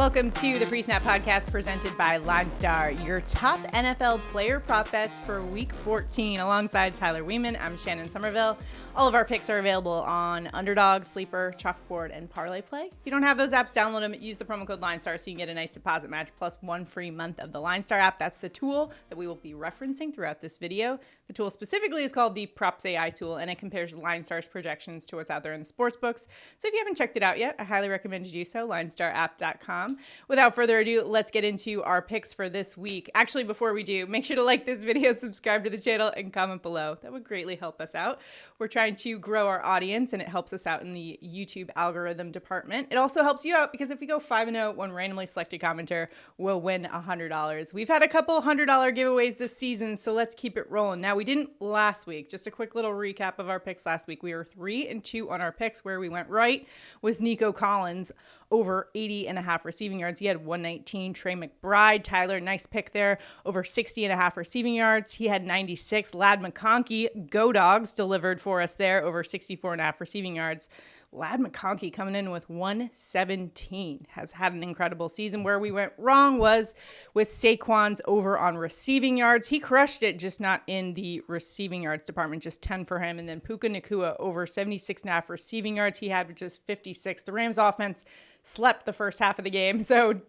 Welcome to the Pre-Snap Podcast presented by LineStar, your top NFL player prop bets for Week 14. Alongside Tyler Wiemann, I'm Shannon Sommerville. All of our picks are available on Underdog, Sleeper, Chalkboard, and Parlay Play. If you don't have those apps, download them. Use the promo code LineStar so you can get a nice deposit match plus 1 free month of the LineStar app. That's the tool that we will be referencing throughout this video. The tool specifically is called the PropsAI tool, and it compares LineStar's projections to what's out there in the sportsbooks. So if you haven't checked it out yet, I highly recommend you do so, LineStarApp.com. Without further ado, let's get into our picks for this week. Actually, before we do, make sure to like this video, subscribe to the channel, and comment below. That would greatly help us out. We're trying to grow our audience, and it helps us out in the YouTube algorithm department. It also helps you out because if we go 5-0, one randomly selected commenter will win $100. We've had a couple $100 giveaways this season, so let's keep it rolling. Now, we didn't last week. Just a quick little recap of our picks last week. We were 3-2 on our picks. Where we went right was Nico Collins over 80.5 receiving yards. He had 119. Trey McBride, Tyler, nice pick there, over 60.5 receiving yards. He had 96. Lad McConkey, Go Dogs, delivered for us there, over 64.5 receiving yards. Lad McConkey coming in with 117, has had an incredible season. Where we went wrong was with Saquon's over on receiving yards. He crushed it, just not in the receiving yards department, just 10 for him. And then Puka Nacua over 76.5 receiving yards. He had just 56. The Rams offense slept the first half of the game, so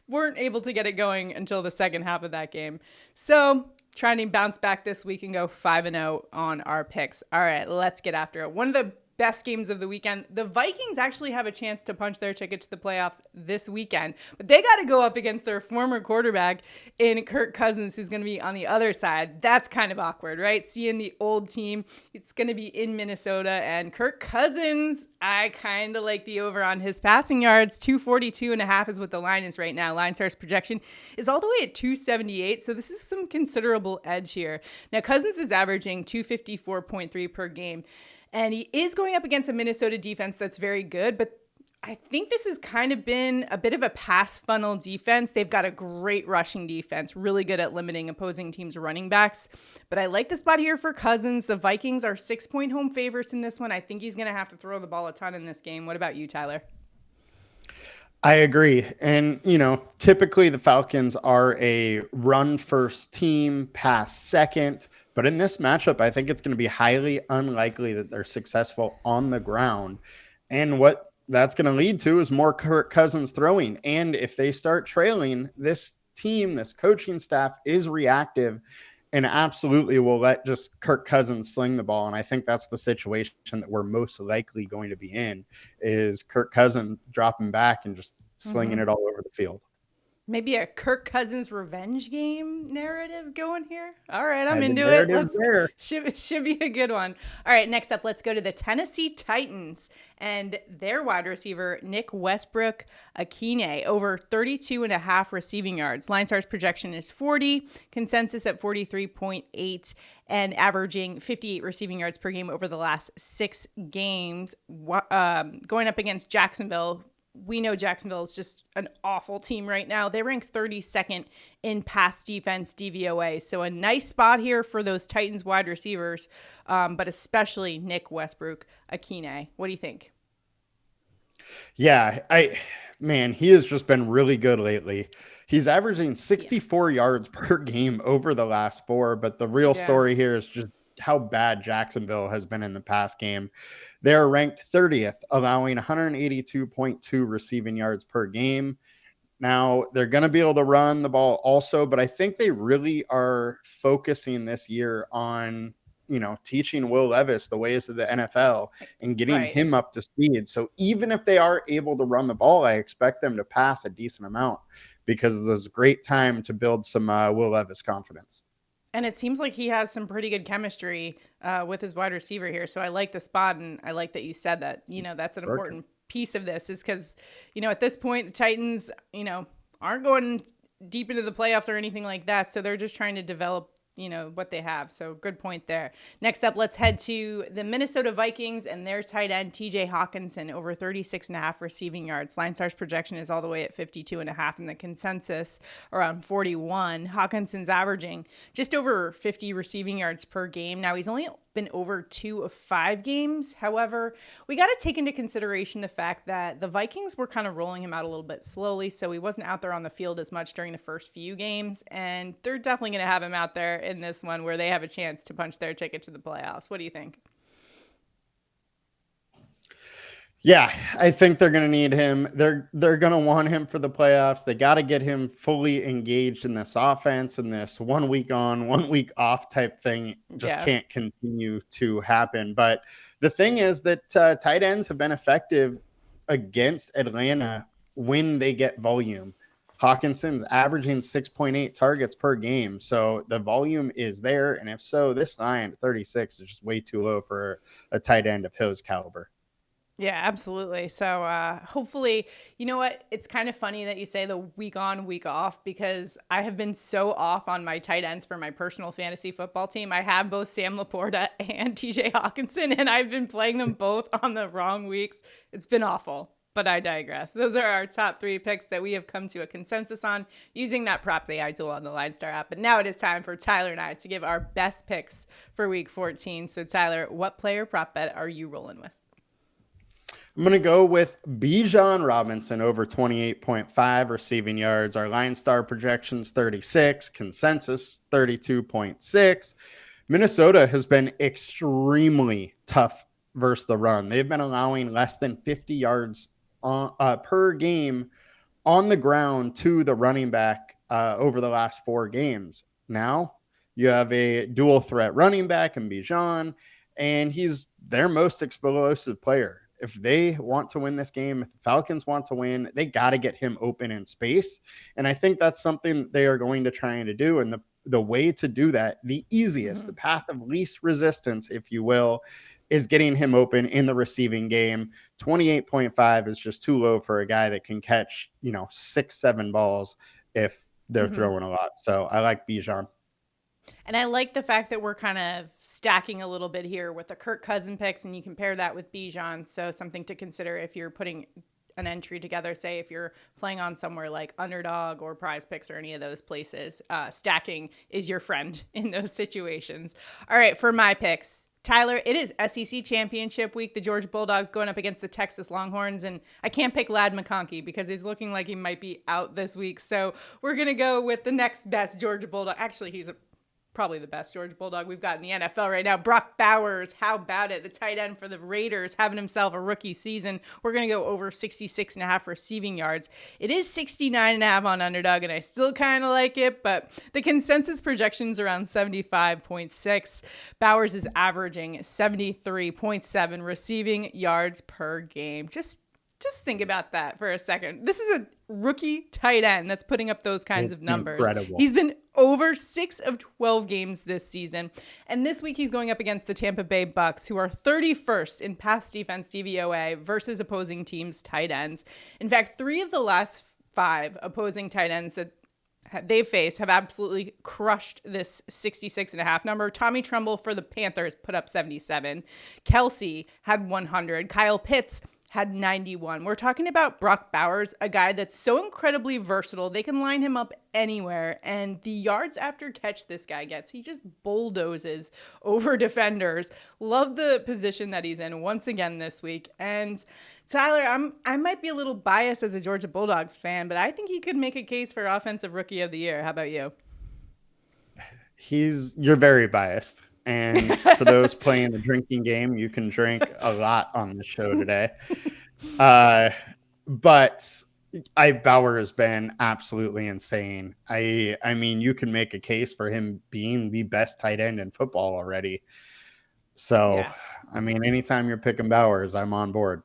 weren't able to get it going until the second half of that game. So trying to bounce back this week and go 5-0 on our picks. All right, let's get after it. One of the best games of the weekend. The Vikings actually have a chance to punch their ticket to the playoffs this weekend, but they got to go up against their former quarterback in Kirk Cousins, who's going to be on the other side. That's kind of awkward, right? Seeing the old team, it's going to be in Minnesota, and Kirk Cousins, I kind of like the over on his passing yards. 242.5 is what the line is right now. LineStar's projection is all the way at 278, so this is some considerable edge here. Now, Cousins is averaging 254.3 per game. And he is going up against a Minnesota defense that's very good, but I think this has kind of been a bit of a pass funnel defense. They've got a great rushing defense, really good at limiting opposing teams' running backs. But I like the spot here for Cousins. The Vikings are 6-point home favorites in this one. I think he's going to have to throw the ball a ton in this game. What about you, Tyler? I agree. And, typically the Falcons are a run-first team, pass second. But in this matchup, I think it's going to be highly unlikely that they're successful on the ground. And what that's going to lead to is more Kirk Cousins throwing. And if they start trailing, this team, this coaching staff is reactive and absolutely will let just Kirk Cousins sling the ball. And I think that's the situation that we're most likely going to be in, is Kirk Cousins dropping back and just slinging it all over the field. Maybe a Kirk Cousins revenge game narrative going here. All right, I'm into it. Should be a good one. All right, next up, let's go to the Tennessee Titans and their wide receiver, Nick Westbrook-Ikhine, over 32.5 receiving yards. LineStar's projection is 40, consensus at 43.8, and averaging 58 receiving yards per game over the last 6 games. Going up against Jacksonville. We know Jacksonville is just an awful team right now. They rank 32nd in pass defense DVOA. So a nice spot here for those Titans wide receivers, but especially Nick Westbrook-Ikhine. What do you think? Yeah, he has just been really good lately. He's averaging 64 yards per game over the last 4, but the real story here is just how bad Jacksonville has been in the pass game. They're ranked 30th, allowing 182.2 receiving yards per game. Now, they're going to be able to run the ball also, but I think they really are focusing this year on, teaching Will Levis the ways of the NFL and getting him up to speed. So even if they are able to run the ball, I expect them to pass a decent amount because there's a great time to build some Will Levis confidence. And it seems like he has some pretty good chemistry with his wide receiver here. So I like the spot, and I like that you said that. That's an important piece of this is because, at this point, the Titans, aren't going deep into the playoffs or anything like that. So they're just trying to develop, what they have. So good point there. Next up, let's head to the Minnesota Vikings and their tight end, TJ Hockenson, over 36.5 receiving yards. LineStar's projection is all the way at 52.5 and the consensus around 41. Hawkinson's averaging just over 50 receiving yards per game. Now he's only been over 2 of 5 games. However, we got to take into consideration the fact that the Vikings were kind of rolling him out a little bit slowly, so he wasn't out there on the field as much during the first few games, and they're definitely going to have him out there in this one where they have a chance to punch their ticket to the playoffs. What do you think? Yeah, I think they're going to need him. They're going to want him for the playoffs. They got to get him fully engaged in this offense, and this 1 week on, 1 week off type thing just can't continue to happen. But the thing is that tight ends have been effective against Atlanta when they get volume. Hockenson's averaging 6.8 targets per game. So the volume is there. And if so, this line at 36 is just way too low for a tight end of his caliber. Yeah, absolutely. So hopefully, you know what? It's kind of funny that you say the week on, week off, because I have been so off on my tight ends for my personal fantasy football team. I have both Sam Laporta and TJ Hockenson, and I've been playing them both on the wrong weeks. It's been awful, but I digress. Those are our top 3 picks that we have come to a consensus on using that PropsAI tool on the LineStar app. But now it is time for Tyler and I to give our best picks for week 14. So Tyler, what player prop bet are you rolling with? I'm going to go with Bijan Robinson over 28.5 receiving yards. Our LineStar projections 36, consensus 32.6. Minnesota has been extremely tough versus the run. They've been allowing less than 50 yards per game on the ground to the running back over the last 4 games. Now you have a dual threat running back in Bijan, and he's their most explosive player. If they want to win this game, if the Falcons want to win, they got to get him open in space. And I think that's something they are going to try to do. And the way to do that, the easiest, the path of least resistance, if you will, is getting him open in the receiving game. 28.5 is just too low for a guy that can catch, 6-7 balls if they're throwing a lot. So I like Bijan. And I like the fact that we're kind of stacking a little bit here with the Kirk Cousin picks, and you compare that with Bijan. So something to consider if you're putting an entry together, say if you're playing on somewhere like Underdog or Prize Picks or any of those places, stacking is your friend in those situations. All right, for my picks, Tyler, it is SEC Championship week. The Georgia Bulldogs going up against the Texas Longhorns, and I can't pick Ladd McConkey because he's looking like he might be out this week. So we're going to go with the next best Georgia Bulldog. Actually, he's probably the best Georgia Bulldog we've got in the NFL right now. Brock Bowers, how about it? The tight end for the Raiders having himself a rookie season. We're going to go over 66.5 receiving yards. It is 69.5 on Underdog, and I still kind of like it, but the consensus projection's around 75.6. Bowers is averaging 73.7 receiving yards per game. Just think about that for a second. This is a rookie tight end that's putting up those kinds of numbers. Incredible. He's been over 6 of 12 games this season. And this week he's going up against the Tampa Bay Bucks, who are 31st in pass defense DVOA versus opposing teams' tight ends. In fact, 3 of the last 5 opposing tight ends that they've faced have absolutely crushed this 66.5 number. Tommy Tremble for the Panthers put up 77. Kelsey had 100. Kyle Pitts had 91. We're talking about Brock Bowers, a guy that's so incredibly versatile. They can line him up anywhere. And the yards after catch this guy gets, he just bulldozes over defenders. Love the position that he's in once again this week. And Tyler, I might be a little biased as a Georgia Bulldogs fan, but I think he could make a case for Offensive Rookie of the Year. How about you? You're very biased. And for those playing the drinking game, you can drink a lot on the show today. But Bauer has been absolutely insane. I mean, you can make a case for him being the best tight end in football already. So, yeah. I mean, anytime you're picking Bowers, I'm on board.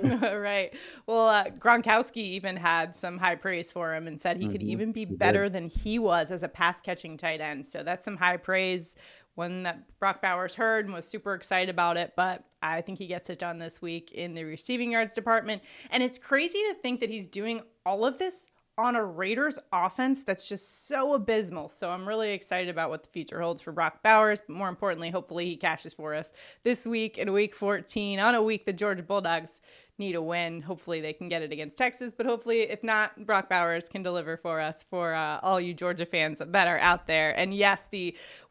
Right. Well, Gronkowski even had some high praise for him and said he could even be better than he was as a pass-catching tight end. So that's some high praise. One that Brock Bowers heard and was super excited about it, but I think he gets it done this week in the receiving yards department. And it's crazy to think that he's doing all of this on a Raiders offense that's just so abysmal. So I'm really excited about what the future holds for Brock Bowers, but more importantly, hopefully he cashes for us this week in week 14 on a week the Georgia Bulldogs need a win. Hopefully they can get it against Texas, but hopefully if not, Brock Bowers can deliver for us, for all you Georgia fans that are out there. And yes,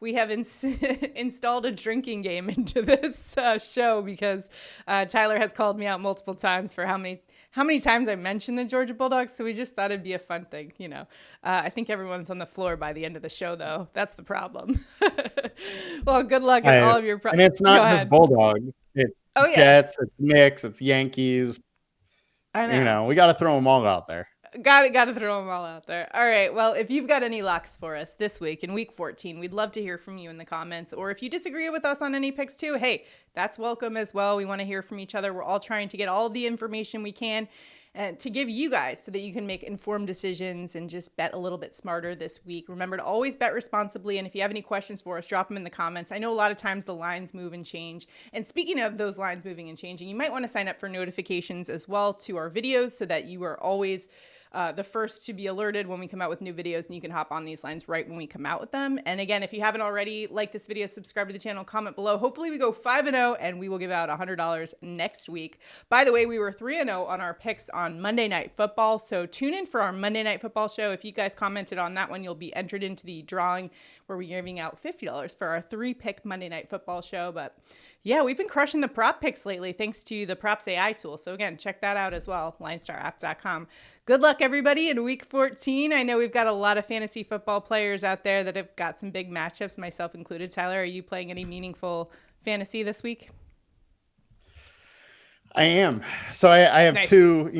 we have installed a drinking game into this show because Tyler has called me out multiple times for how many times I mentioned the Georgia Bulldogs. So we just thought it'd be a fun thing, I think everyone's on the floor by the end of the show, though. That's the problem. Well, good luck in all of your and it's not just Bulldogs. It's Jets, it's Knicks, it's Yankees. I know. We got to throw them all out there. Got to throw them all out there. All right. Well, if you've got any locks for us this week in week 14, we'd love to hear from you in the comments. Or if you disagree with us on any picks too, hey, that's welcome as well. We want to hear from each other. We're all trying to get all the information we can and to give you guys so that you can make informed decisions and just bet a little bit smarter this week. Remember to always bet responsibly. And if you have any questions for us, drop them in the comments. I know a lot of times the lines move and change. And speaking of those lines moving and changing, you might want to sign up for notifications as well to our videos so that you are always the first to be alerted when we come out with new videos, and you can hop on these lines right when we come out with them. And again, if you haven't already, like this video, subscribe to the channel, comment below. Hopefully we go 5-0 and we will give out $100 next week. By the way, we were 3-0 on our picks on Monday Night Football. So tune in for our Monday Night Football show. If you guys commented on that one, you'll be entered into the drawing where we're giving out $50 for our 3-pick Monday Night Football show. But yeah, we've been crushing the prop picks lately thanks to the PropsAI tool. So again, check that out as well, linestarapp.com. Good luck, everybody, in week 14. I know we've got a lot of fantasy football players out there that have got some big matchups, myself included. Tyler, are you playing any meaningful fantasy this week? I am. So I have Nice. two,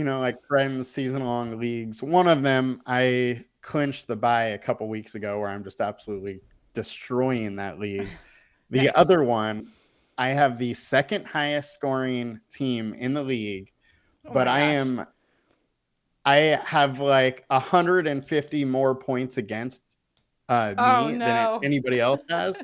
friends season-long leagues. One of them, I clinched the bye a couple weeks ago where I'm just absolutely destroying that league. The other one, I have the second highest scoring team in the league, but I have like 150 more points against me than anybody else has.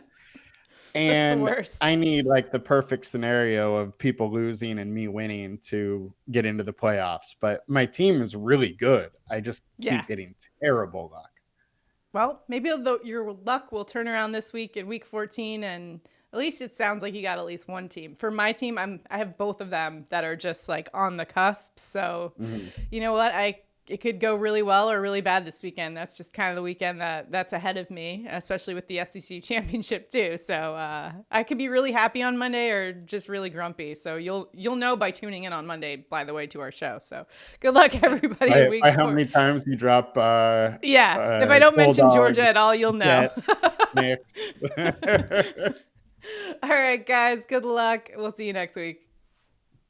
And I need like the perfect scenario of people losing and me winning to get into the playoffs. But my team is really good. I just keep getting terrible luck. Well, maybe your luck will turn around this week in week 14, and at least it sounds like you got at least one team. For my team, I have both of them that are just like on the cusp. So you know what? It could go really well or really bad this weekend. That's just kind of the weekend that's ahead of me, especially with the SEC championship too. So I could be really happy on Monday or just really grumpy. So you'll know by tuning in on Monday, by the way, to our show. So good luck, everybody. By how many times you drop if I don't mention Georgia at all, you'll know. All right, guys, good luck. We'll see you next week.